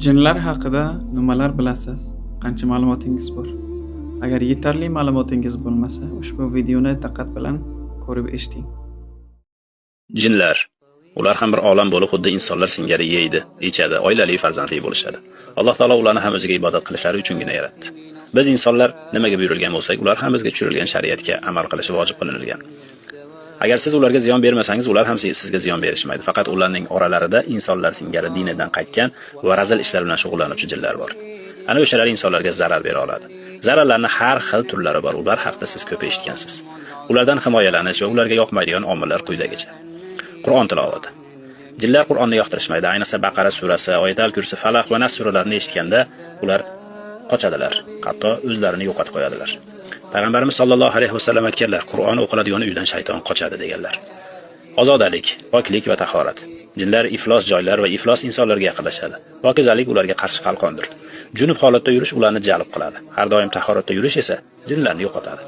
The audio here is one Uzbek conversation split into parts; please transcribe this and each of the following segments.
Jinlar haqida nimalar bilasiz? Qancha ma'lumotingiz bor? Agar yetarli ma'lumotingiz bo'lmasa, ushbu videoni diqqat bilan ko'rib eshiting. Jinlar. Ular ham bir olam bo'lib, xuddi insonlar singari yeydi, ichadi, oilali, farzandli bo'lishadi. Alloh taolo ularni ham o'ziga ibodat qilishlari uchungina yaratdi. Biz insonlar nimaga buyurilgan bo'lsak, ular ham bizga tushirilgan shariatga amal qilishi vojib qilingan. Agar siz ularga ziyon bermasangiz, ular ham sizga ziyon berishmaydi. Faqat ularning oralarida insonlar singari dinidan qaytgan va razil ishlar bilan shug'ullanuvchi jinlar bor. Ana o'shalar insonlarga zarar bera oladi. Zararlarning har xil turlari bor. Ular haqida siz ko'p eshitgansiz. Ulardan himoyalanish va ularga yoqmaydigan omillar quyidagicha. Qur'on tilovati. Jinlar Qur'onni yoqtirishmaydi. Ayniqsa Baqara surasi, Oyatul Kursi, Falaq va Nas suralarini eshitganda ular qochadilar, hatto o'zlarini yo'qotib qo'yadilar. Payg'ambarimiz sollallohu alayhi vasallam aytganlar, Qur'on o'qiladigan uydan shayton qochadi deganlar. Ozodalik, poklik va tahorat. Jinlar iflos joylar va iflos insonlarga yaqinlashadi. Pokizalik ularga qarshi qalqondir. Junub holatda yurish ularni jalb qiladi. Har doim tahoratda yurish esa jinlarni yo'qotadi.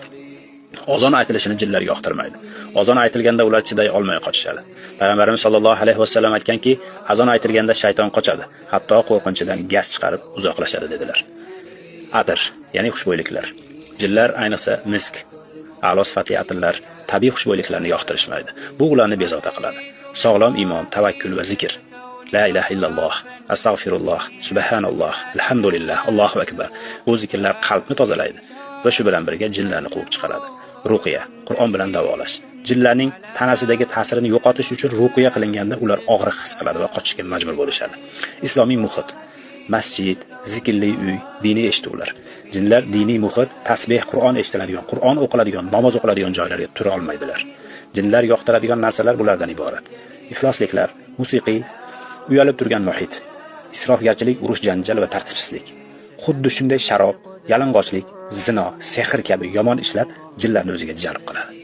Ozon aytilishini jinlar yoqtirmaydi. Ozon aytilganda ular chiday olmay qochishadi. Payg'ambarimiz sollallohu alayhi vasallam aytganki, azon aytilganda shayton qochadi, hatto qo'rqinchidan gaz chiqarib uzoqlashadi dedilar. Atir, ya'ni xushbo'yliklar. Jinlar ayniqsa misk, a'lo sifatli atirlar, tabiiy xushbo'yliklarni yoqtirishmaydi. Bu ularni bezovta qiladi. Sog'lom iymon, tavakkul va zikr. La ilaha illalloh, astag'firulloh, subhanalloh, alhamdulillah, Allohu akbar. Bu zikrlar qalbni tozalaydi va shu bilan birga jinlarni quvib chiqaradi. Ruqiya, Qur'on bilan davolash. Jinlarning tanasidagi ta'sirini yo'qotish uchun ruqiya qilinganda ular og'riq his qiladi va qochishga majbur bo'lishadi. Islomiy muhit, masjid, zikrli uy, diniy eshituvlar. Jinlar diniy muhit, tasbih, Qur'on eshitiladigan, Qur'on o'qiladigan, namoz o'qiladigan joylarga tura olmaydilar. Jinlar yoqtiradigan narsalar bulardan iborat. Iflosliklar, musiqiy, uyalib turgan muhit, isrofgarchilik, urush, janjal va tartibsizlik. Xuddi shunday sharob, yalang'ochlik, zino, sehr kabi yomon ishlar jinlarni o'ziga jalb qiladi.